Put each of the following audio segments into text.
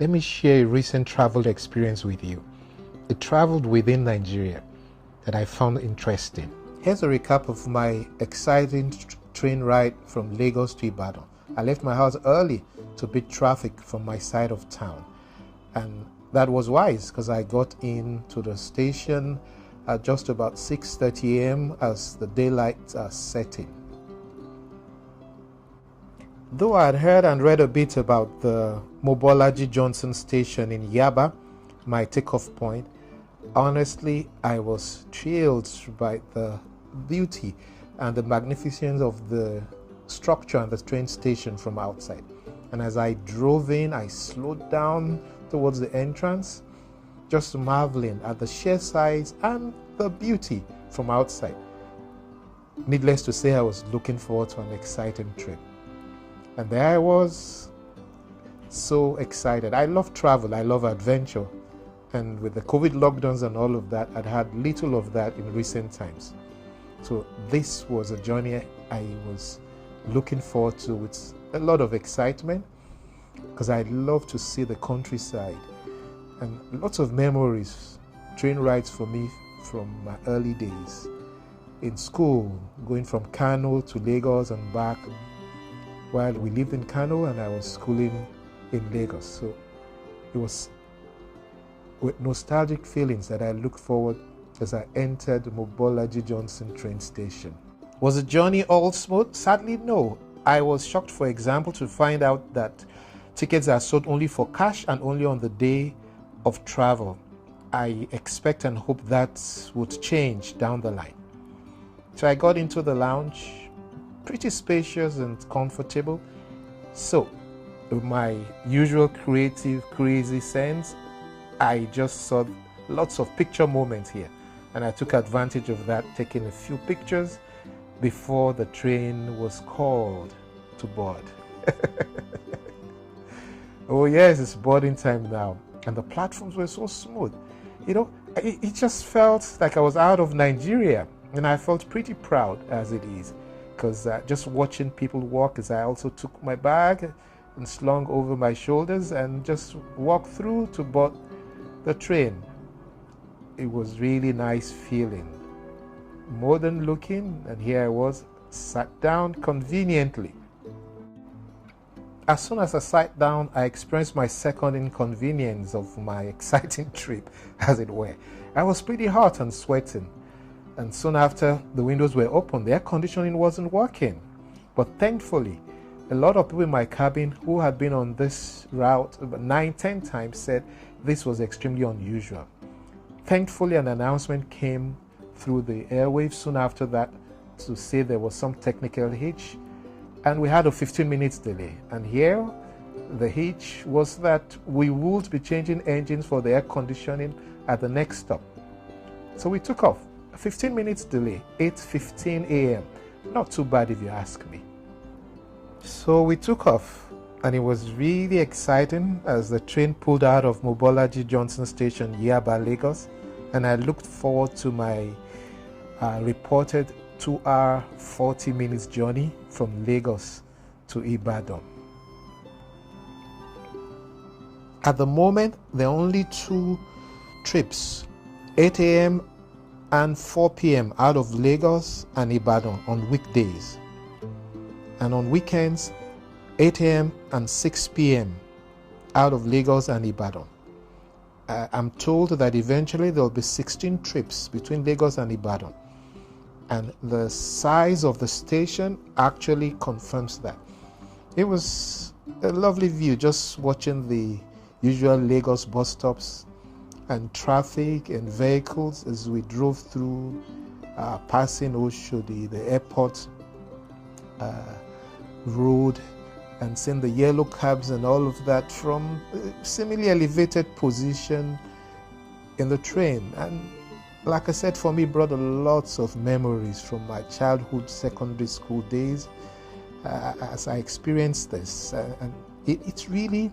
Let me share a recent travel experience with you. It traveled within Nigeria that I found interesting. Here's a recap of my exciting train ride from Lagos to Ibadan. I left my house early to beat traffic from my side of town, and that was wise because I got into the station at just about 6:30 a.m. as the daylight setting. Though I had heard and read a bit about the Mobolaji Johnson station in Yaba, my takeoff point, honestly, I was thrilled by the beauty and the magnificence of the structure and the train station from outside. And as I drove in, I slowed down towards the entrance, just marveling at the sheer size and the beauty from outside. Needless to say, I was looking forward to an exciting trip. And there I was, so excited. I love travel, I love adventure. And with the COVID lockdowns and all of that, I'd had little of that in recent times. So this was a journey I was looking forward to with a lot of excitement, because I love to see the countryside and lots of memories, train rides for me from my early days. In school, going from Kano to Lagos and back, while we lived in Kano and I was schooling in Lagos. So it was with nostalgic feelings that I looked forward as I entered the Mobolaji Johnson train station. Was the journey all smooth? Sadly, no. I was shocked, for example, to find out that tickets are sold only for cash and only on the day of travel. I expect and hope that would change down the line. So I got into the lounge, pretty spacious and comfortable. So, with my usual creative, crazy sense, I just saw lots of picture moments here. And I took advantage of that, taking a few pictures before the train was called to board. Oh yes, it's boarding time now. And the platforms were so smooth. You know, it just felt like I was out of Nigeria. And I felt pretty proud as it is. Because just watching people walk, as I also took my bag and slung over my shoulders and just walked through to board the train. It was really nice feeling. Modern looking, and here I was, sat down conveniently. As soon as I sat down, I experienced my second inconvenience of my exciting trip, as it were. I was pretty hot and sweating. And soon after, the windows were open. The air conditioning wasn't working. But thankfully, a lot of people in my cabin who had been on this route about 9-10 times said this was extremely unusual. Thankfully, an announcement came through the airwaves soon after that to say there was some technical hitch. And we had a 15 minutes delay. And here, the hitch was that we would be changing engines for the air conditioning at the next stop. So we took off. 15 minutes delay, 8:15 a.m. Not too bad if you ask me. So we took off, and it was really exciting as the train pulled out of Mobolaji Johnson Station, Yaba, Lagos, and I looked forward to my reported 2-hour 40 minutes journey from Lagos to Ibadan. At the moment, there are only 2 trips, 8 a.m. and 4 p.m. out of Lagos and Ibadan on weekdays, and on weekends 8 a.m. and 6 p.m. out of Lagos and Ibadan. I'm told that eventually there will be 16 trips between Lagos and Ibadan, and the size of the station actually confirms that. It was a lovely view just watching the usual Lagos bus stops and traffic and vehicles as we drove through, passing Oshodi, the airport road, and seeing the yellow cabs and all of that from a similarly elevated position in the train. And like I said, for me, brought lots of memories from my childhood secondary school days as I experienced this. And it's really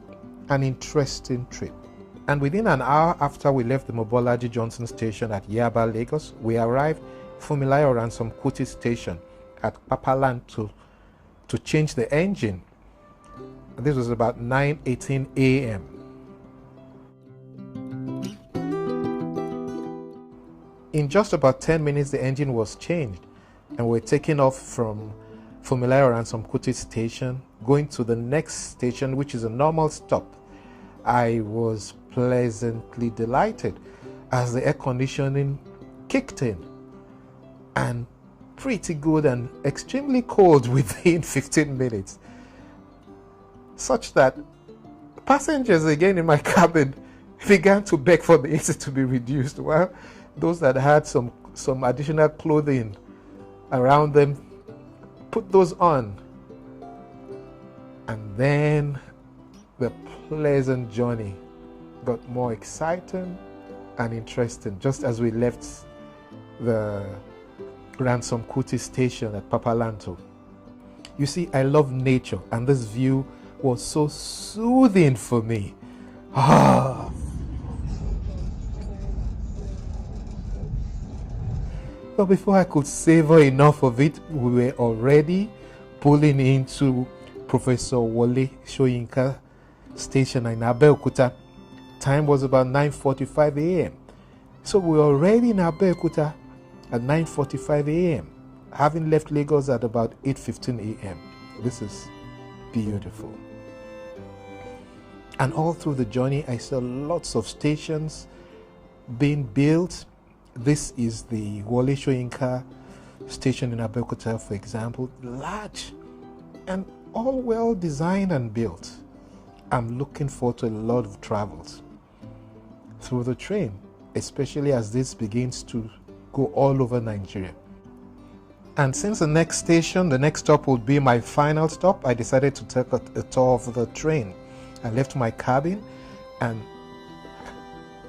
an interesting trip. And within an hour after we left the Mobolaji Johnson station at Yaba, Lagos, we arrived Fumilayo Ransom Kuti station at Papaland to change the engine. This was about 9:18 a.m. in just about 10 minutes, the engine was changed, and we're taking off from Funmilayo and Kuti station, going to the next station, which is a normal stop. I was pleasantly delighted as the air conditioning kicked in, and pretty good and extremely cold within 15 minutes, such that passengers again in my cabin began to beg for the AC to be reduced, while those that had some additional clothing around them put those on. And then the pleasant journey got more exciting and interesting just as we left the Ransom Kuti station at Papalanto. You see, I love nature, and this view was so soothing for me. Ah. But before I could savor enough of it, we were already pulling into Professor Wole Soyinka station in Abeokuta. Time was about 9:45 a.m. So we were already in Abeokuta at 9:45 a.m., having left Lagos at about 8:15 a.m. This is beautiful. And all through the journey, I saw lots of stations being built. This is the Wole Soyinka station in Abeokuta, for example, large and all well designed and built. I'm looking forward to a lot of travels through the train, especially as this begins to go all over Nigeria. And since the next station, the next stop would be my final stop, I decided to take a tour of the train. I left my cabin and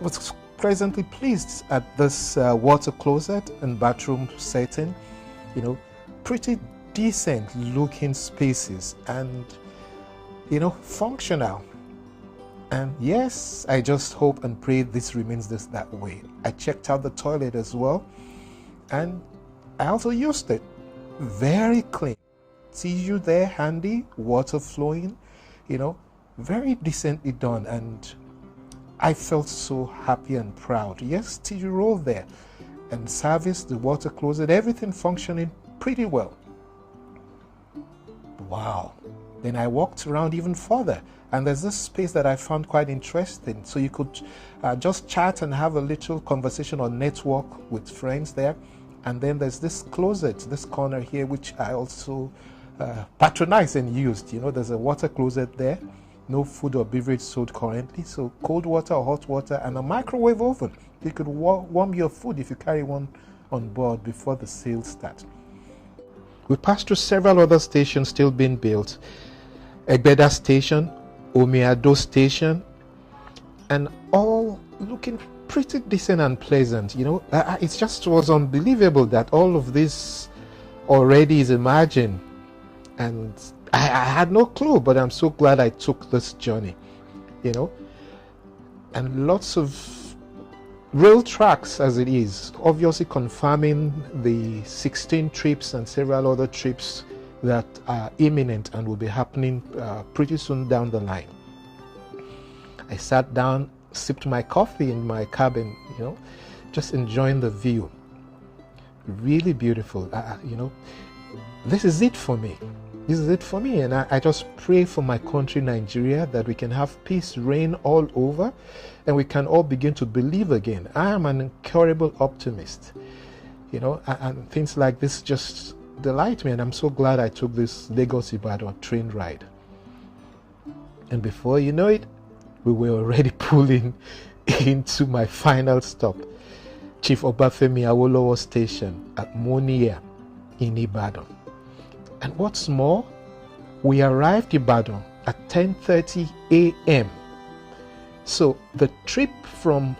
was pleasantly pleased at this water closet and bathroom setting. You know, pretty decent looking spaces and, you know, functional. And yes, I just hope and pray this remains that way. I checked out the toilet as well, and I also used it. Very clean. Tissue there handy, water flowing, you know, very decently done, and I felt so happy and proud. Yes, tissue roll there, and service, the water closet, everything functioning pretty well. Wow. Then I walked around even further, and there's this space that I found quite interesting. So you could just chat and have a little conversation or network with friends there. And then there's this closet, this corner here, which I also patronized and used. You know, there's a water closet there. No food or beverage sold currently. So cold water or hot water and a microwave oven. You could warm your food if you carry one on board before the sales start. We passed through several other stations still being built. Egbeda Station, Omiado Station, and all looking pretty decent and pleasant. You know, it just was unbelievable that all of this already is imagined, and I had no clue, but I'm so glad I took this journey, you know. And lots of rail tracks as it is, obviously confirming the 16 trips and several other trips that are imminent and will be happening pretty soon down the line. I sat down, sipped my coffee in my cabin, you know, just enjoying the view. Really beautiful. You know, this is it for me. This is it for me. And I just pray for my country, Nigeria, that we can have peace reign all over and we can all begin to believe again. I am an incurable optimist, you know, and things like this just delight me. And I'm so glad I took this Lagos-Ibadan train ride. And before you know it, we were already pulling into my final stop, Chief Obafemi Awolowo Station at Monia in Ibadan. And what's more, we arrived in Ibadan at 10:30 a.m. So the trip from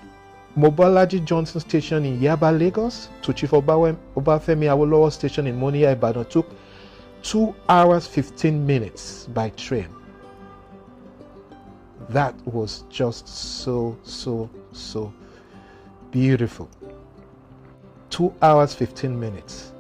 Mobolaji Johnson Station in Yaba, Lagos to Chief Obafemi Awolowo Station in Monia, Ibadan took 2 hours 15 minutes by train. That was just so beautiful. 2 hours 15 minutes.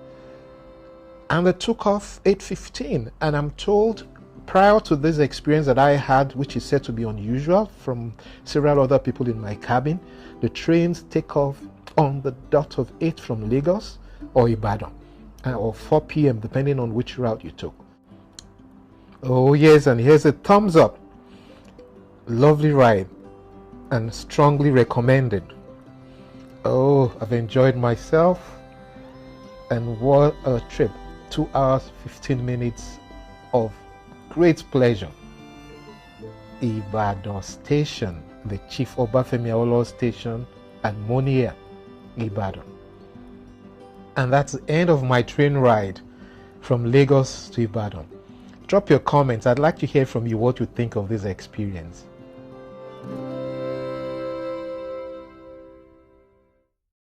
And they took off 8:15. And I'm told prior to this experience that I had, which is said to be unusual from several other people in my cabin, the trains take off on the dot of 8 from Lagos or Ibadan, or 4 p.m. depending on which route you took. Oh yes, and here's a thumbs up. Lovely ride and strongly recommended. Oh, I've enjoyed myself, and what a trip. 2 hours 15 minutes of great pleasure. Ibadan Station, the Chief Obafemi Awolowo Station at Monia, Ibadan. And that's the end of my train ride from Lagos to Ibadan. Drop your comments. I'd like to hear from you what you think of this experience.